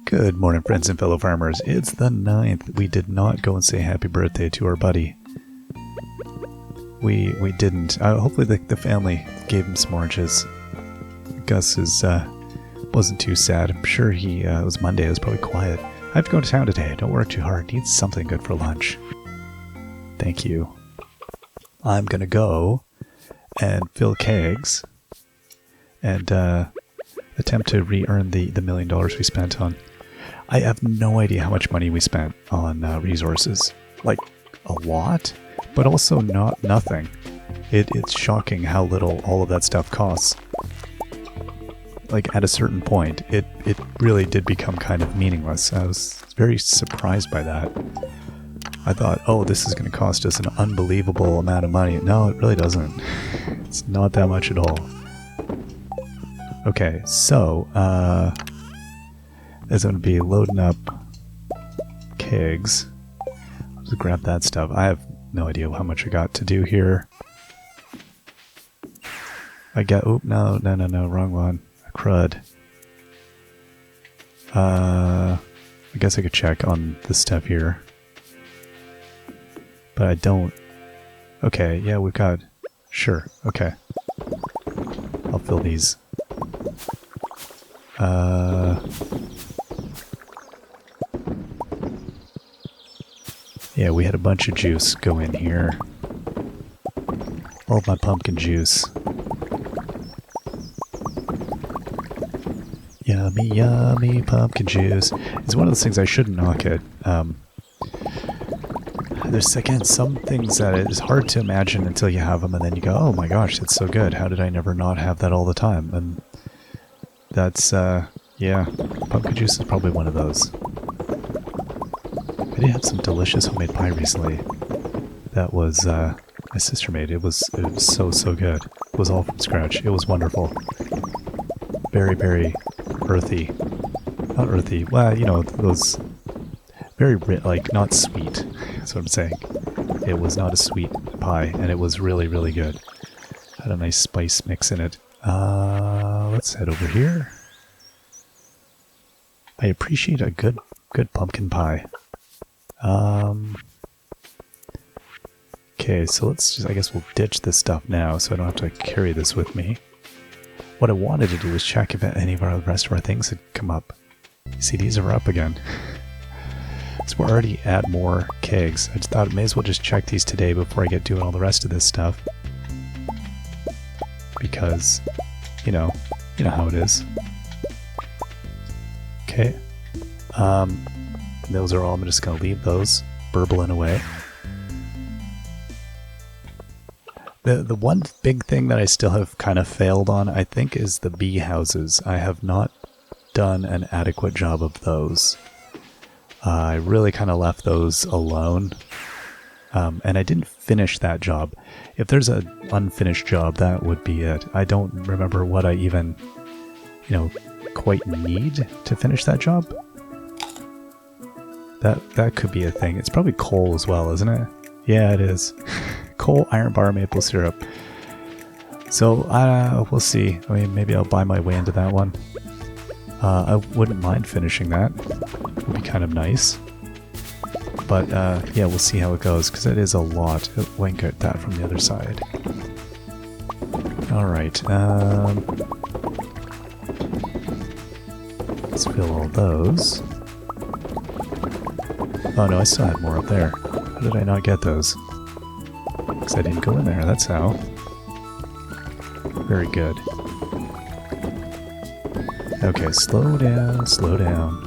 Good morning, friends and fellow farmers. It's the 9th. We did not go and say happy birthday to our buddy. We didn't. Hopefully the family gave him some oranges. Gus wasn't too sad. I'm sure it was Monday. It was probably quiet. I have to go to town today. Don't work too hard. Need something good for lunch. Thank you. I'm going to go and fill kegs and attempt to re-earn the $1 million we spent on. I have no idea how much money we spent on resources. Like, a lot, but also nothing. It's shocking how little all of that stuff costs. Like, at a certain point, it really did become kind of meaningless. I was very surprised by that. I thought, oh, this is going to cost us an unbelievable amount of money. No, it really doesn't. It's not that much at all. Okay, so, there's going to be loading up kegs. I'll just grab that stuff. I have no idea how much I got to do here. Oop, no, wrong one. Crud. I guess I could check on this stuff here. But I don't. Okay, yeah, we've got... Sure, okay. I'll fill these. Yeah, we had a bunch of juice go in here. All of my pumpkin juice. Yummy, yummy pumpkin juice. It's one of those things I shouldn't knock it. There's, again, some things that it is hard to imagine until you have them, and then you go, oh my gosh, that's so good. How did I never not have that all the time? And that's, yeah, pumpkin juice is probably one of those. I did have some delicious homemade pie recently. That was, my sister made. It was so good. It was all from scratch. It was wonderful. Very, very earthy. Not earthy. Well, you know, those very, like, not sweet. That's what I'm saying. It was not a sweet pie, and it was really, really good. Had a nice spice mix in it. Let's head over here. I appreciate a good pumpkin pie. Okay, so let's just, I guess we'll ditch this stuff now so I don't have to carry this with me. What I wanted to do was check if any of the rest of our things had come up. You see, these are up again. So we're already at more kegs. I just thought I may as well just check these today before I get doing all the rest of this stuff. Because, you know how it is. Okay. Those are all, I'm just going to leave those burbling away. The one big thing that I still have kind of failed on, I think, is the bee houses. I have not done an adequate job of those. I really kind of left those alone. And I didn't finish that job. If there's an unfinished job, that would be it. I don't remember what I even, quite need to finish that job. That could be a thing. It's probably coal as well, isn't it? Yeah, it is. Coal, iron bar, maple syrup. So, we'll see. I mean, maybe I'll buy my way into that one. I wouldn't mind finishing that. It would be kind of nice. But, yeah, we'll see how it goes, because it is a lot. We'll get that from the other side. Alright, let's fill all those. Oh no, I still had more up there. How did I not get those? Because I didn't go in there, that's how. Very good. Okay, slow down, slow down.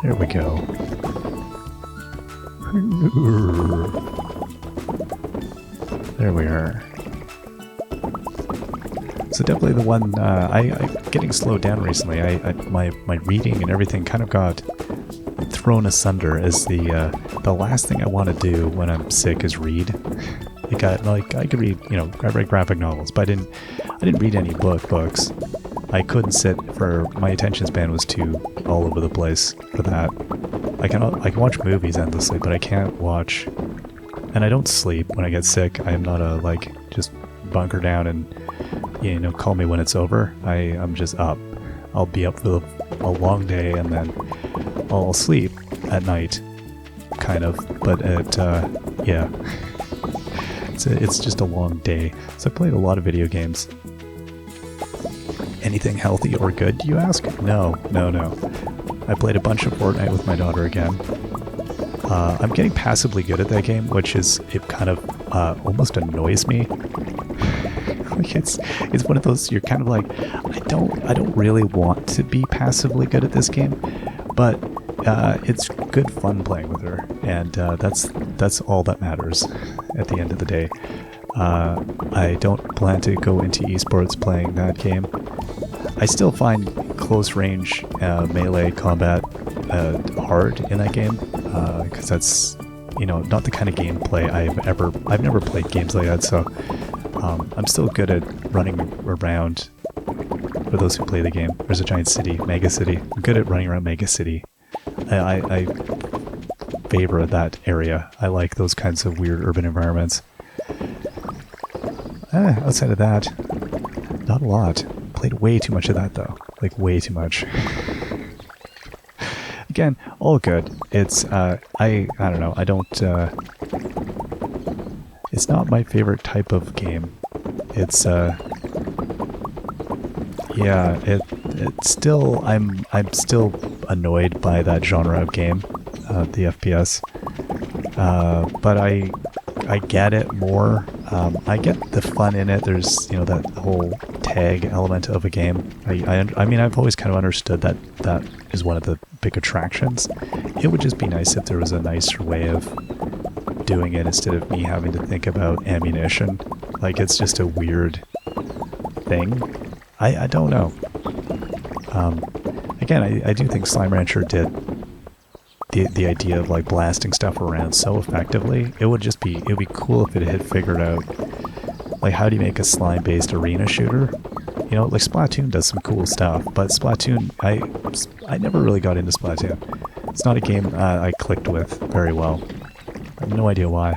There we go. There we are. So definitely the one, I'm getting slowed down recently. My reading and everything kind of got thrown asunder as the last thing I want to do when I'm sick is read. I could read, I read graphic novels, but I didn't read any books. I couldn't sit for, my attention span was too all over the place for that. I can watch movies endlessly, but I can't watch, and I don't sleep when I get sick. I am not just bunker down and, call me when it's over. I'm just up. I'll be up for a long day and then I'll sleep at night, kind of. But yeah, it's just a long day. So I played a lot of video games. Anything healthy or good, do you ask? No. I played a bunch of Fortnite with my daughter again. I'm getting passively good at that game, which is, it kind of almost annoys me. Like it's one of those, you're kind of like, I don't really want to be passively good at this game, but it's good fun playing with her, and that's all that matters at the end of the day. I don't plan to go into esports playing that game. I still find close range melee combat hard in that game, because that's, not the kind of gameplay I've never played games like that, so I'm still good at running around. For those who play the game, there's a giant city, Mega City. I'm good at running around Mega City. I favor that area. I like those kinds of weird urban environments. Outside of that, not a lot. Played way too much of that though. Like way too much. Again, all good. It's I don't know. I don't it's not my favorite type of game. It's yeah, it's still, I'm still annoyed by that genre of game, the FPS. But I get it more. I get the fun in it. There's, that whole tag element of a game. I mean, I've always kind of understood that that is one of the big attractions. It would just be nice if there was a nicer way of doing it instead of me having to think about ammunition. Like, it's just a weird thing. I don't know. Again, I do think Slime Rancher did the idea of like blasting stuff around so effectively. It would be cool if it had figured out like how do you make a slime-based arena shooter. Like Splatoon does some cool stuff, but Splatoon, I never really got into Splatoon. It's not a game I clicked with very well. I have no idea why.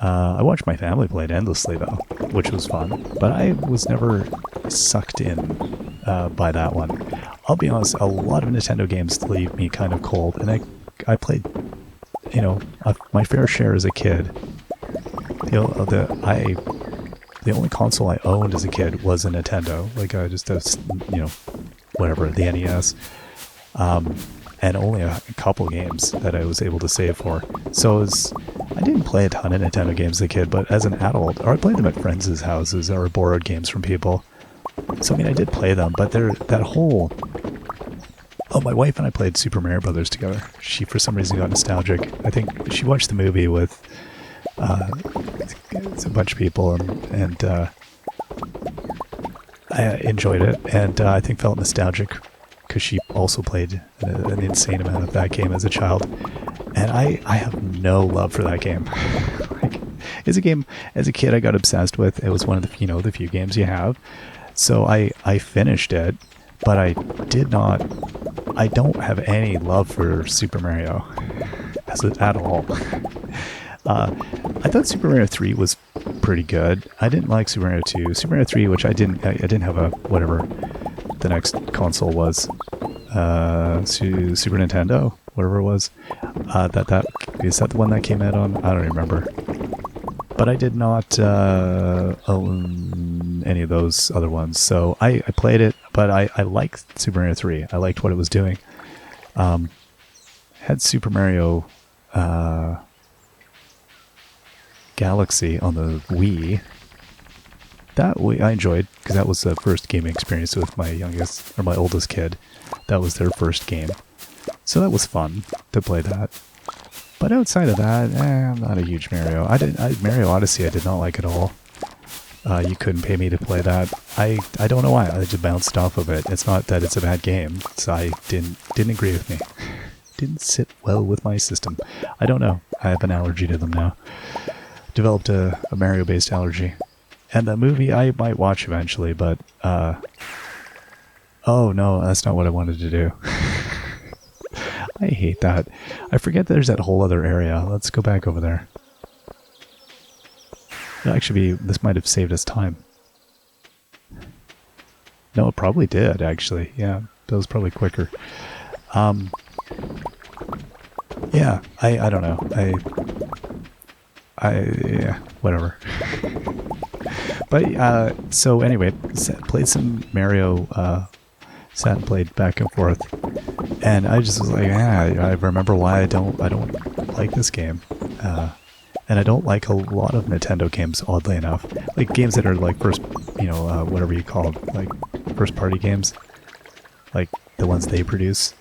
I watched my family play it endlessly though, which was fun, but I was never sucked in by that one. I'll be honest, a lot of Nintendo games leave me kind of cold, and I played, my fair share as a kid. The only console I owned as a kid was a Nintendo. Like I just, whatever, the NES. And only a couple games that I was able to save for. So I didn't play a ton of Nintendo games as a kid, but as an adult, or I played them at friends' houses or borrowed games from people. So I mean, I did play them, but that whole... Oh, my wife and I played Super Mario Brothers together. She, for some reason, got nostalgic. I think she watched the movie with a bunch of people, and I enjoyed it, and I think felt nostalgic because she also played an insane amount of that game as a child, and I have no love for that game. Like, it's a game as a kid I got obsessed with. It was one of the the few games you have, so I finished it, but I don't have any love for Super Mario at all. I thought Super Mario 3 was pretty good. I didn't like Super Mario 2. Super Mario 3, which I didn't have a whatever the next console was, Super Nintendo, whatever it was. That is that the one that came out on? I don't remember. But I did not own any of those other ones, so I played it. But I liked Super Mario 3. I liked what it was doing. Had Super Mario Galaxy on the Wii. That I enjoyed, because that was the first gaming experience with my oldest kid. That was their first game. So that was fun to play that. But outside of that, I'm not a huge Mario. Mario Odyssey I did not like at all. You couldn't pay me to play that. I don't know why. I just bounced off of it. It's not that it's a bad game. So didn't agree with me. Didn't sit well with my system. I don't know. I have an allergy to them now. Developed a Mario-based allergy. And the movie I might watch eventually, but oh no, that's not what I wanted to do. I hate that. I forget there's that whole other area. Let's go back over there. Actually, this might have saved us time. No, it probably did, actually. Yeah, that was probably quicker. Um, yeah, I don't know. Yeah, whatever. But, so anyway, played some Mario, sat and played back and forth. And I just was like, yeah, I remember why I don't like this game. And I don't like a lot of Nintendo games, oddly enough. Like games that are like first, whatever you call them, like first party games. Like the ones they produce.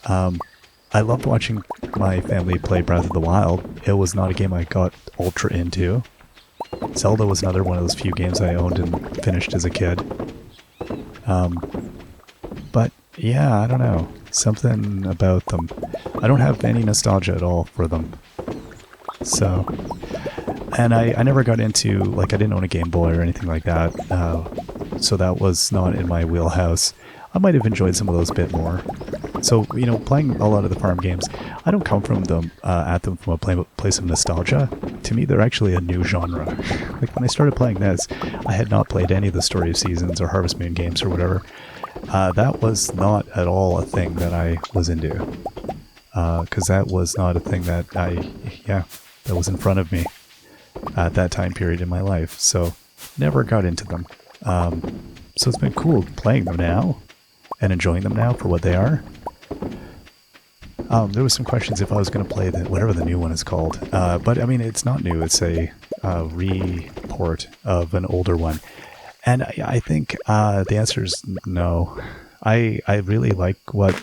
I loved watching my family play Breath of the Wild. It was not a game I got ultra into. Zelda was another one of those few games I owned and finished as a kid. But yeah, I don't know. Something about them. I don't have any nostalgia at all for them. So, and I never got into, like, I didn't own a Game Boy or anything like that. So that was not in my wheelhouse. I might have enjoyed some of those a bit more. So, playing a lot of the farm games, I don't come from them at them from a place of nostalgia. To me, they're actually a new genre. Like when I started playing this, I had not played any of the Story of Seasons or Harvest Moon games or whatever. That was not at all a thing that I was into. Because that was not a thing that that was in front of me at that time period in my life. So, never got into them. So it's been cool playing them now and enjoying them now for what they are. There was some questions if I was going to play whatever the new one is called. But I mean, it's not new. It's a report of an older one. And I think the answer is no. I really like what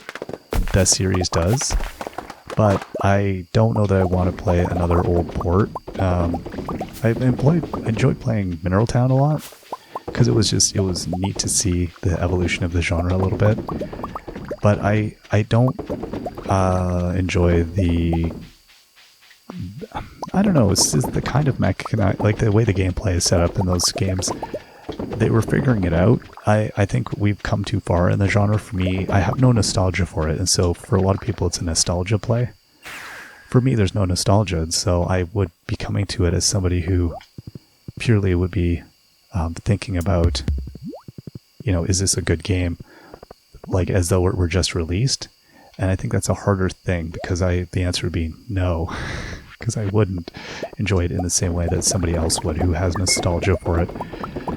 that series does, but I don't know that I want to play another old port. I enjoyed playing Mineral Town a lot, because it was neat to see the evolution of the genre a little bit. But I don't enjoy I don't know, it's just the kind of like the way the gameplay is set up in those games. They were figuring it out. I think we've come too far in the genre. For me, I have no nostalgia for it, and so for a lot of people it's a nostalgia play. For me, there's no nostalgia, and so I would be coming to it as somebody who purely would be thinking about, is this a good game? Like as though it were just released. And I think that's a harder thing because the answer would be no, because I wouldn't enjoy it in the same way that somebody else would who has nostalgia for it.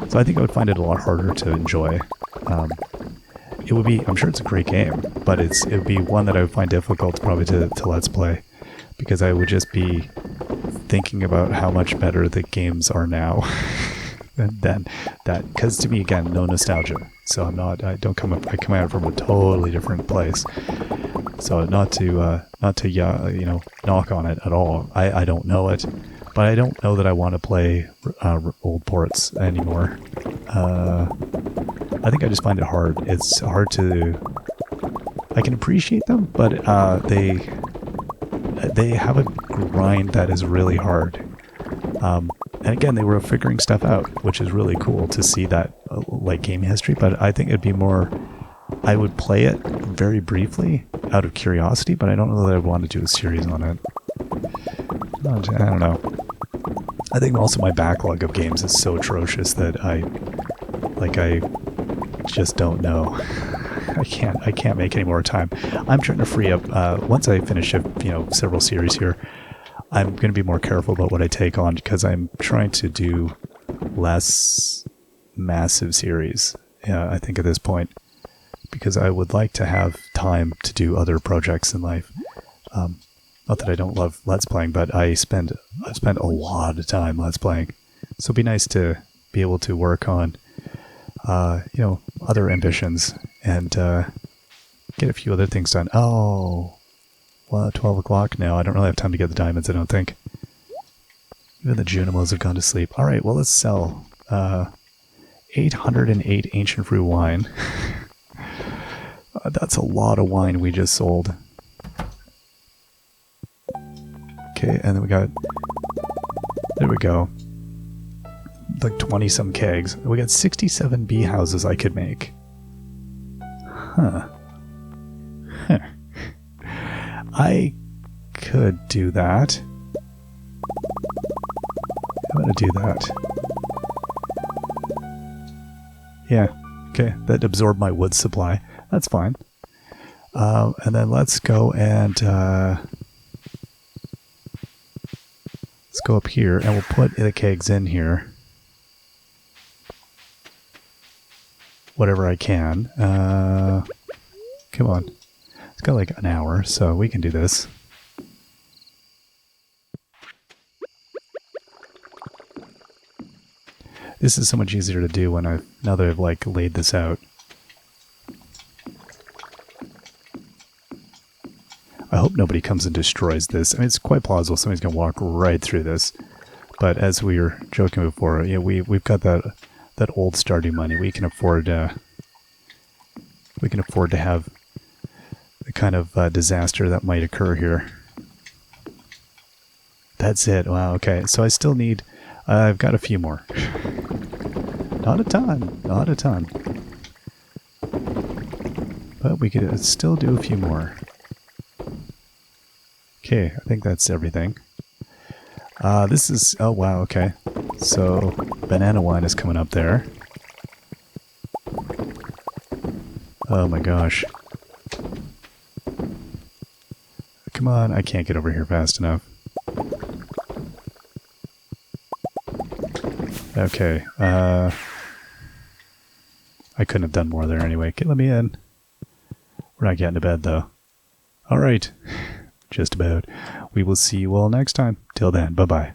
So I think I would find it a lot harder to enjoy. It would be, I'm sure it's a great game, but it would be one that I would find difficult probably to let's play, because I would just be thinking about how much better the games are now. And then that, because to me, again, no nostalgia. So I come out from a totally different place. So not to knock on it at all. I don't know it, but I don't know that I want to play old ports anymore. I think I just find it hard. It's hard to. I can appreciate them, but they have a grind that is really hard. And again, they were figuring stuff out, which is really cool to see that like game history. But I think it'd be more. I would play it very briefly out of curiosity, but I don't know that I want to do a series on it. I don't know. I think also my backlog of games is so atrocious that I just don't know. I can't make any more time. I'm trying to free up. Once I finish several series here, I'm going to be more careful about what I take on, because I'm trying to do less massive series. I think at this point, because I would like to have time to do other projects in life. Not that I don't love Let's Playing, but I've spent a lot of time Let's Playing. So it'd be nice to be able to work on, other ambitions and get a few other things done. Oh, well, 12 o'clock now. I don't really have time to get the diamonds, I don't think. Even the Junimos have gone to sleep. All right, well, let's sell 808 ancient fruit wine. That's a lot of wine we just sold. Okay, and then we got... There we go. Like 20-some kegs. We got 67 bee houses I could make. Huh. I could do that. I'm gonna do that. Yeah. okay. That absorbed my wood supply. That's fine. And then let's go and let's go up here, and we'll put the kegs in here. Whatever I can. Come on. It's got like an hour, so we can do this. This is so much easier to do now that I've like laid this out. I hope nobody comes and destroys this. I mean, it's quite plausible somebody's going to walk right through this. But as we were joking before, yeah, we've got that old Stardew money. We can afford to have the kind of disaster that might occur here. That's it. Wow. Okay. So I still need. I've got a few more. Not a ton. Not a ton. But we could still do a few more. Okay, I think that's everything. This is... Oh, wow, okay. So, banana wine is coming up there. Oh my gosh. Come on, I can't get over here fast enough. Okay, I couldn't have done more there anyway. Okay, let me in. We're not getting to bed, though. Alright. Just about. We will see you all next time. Till then, bye-bye.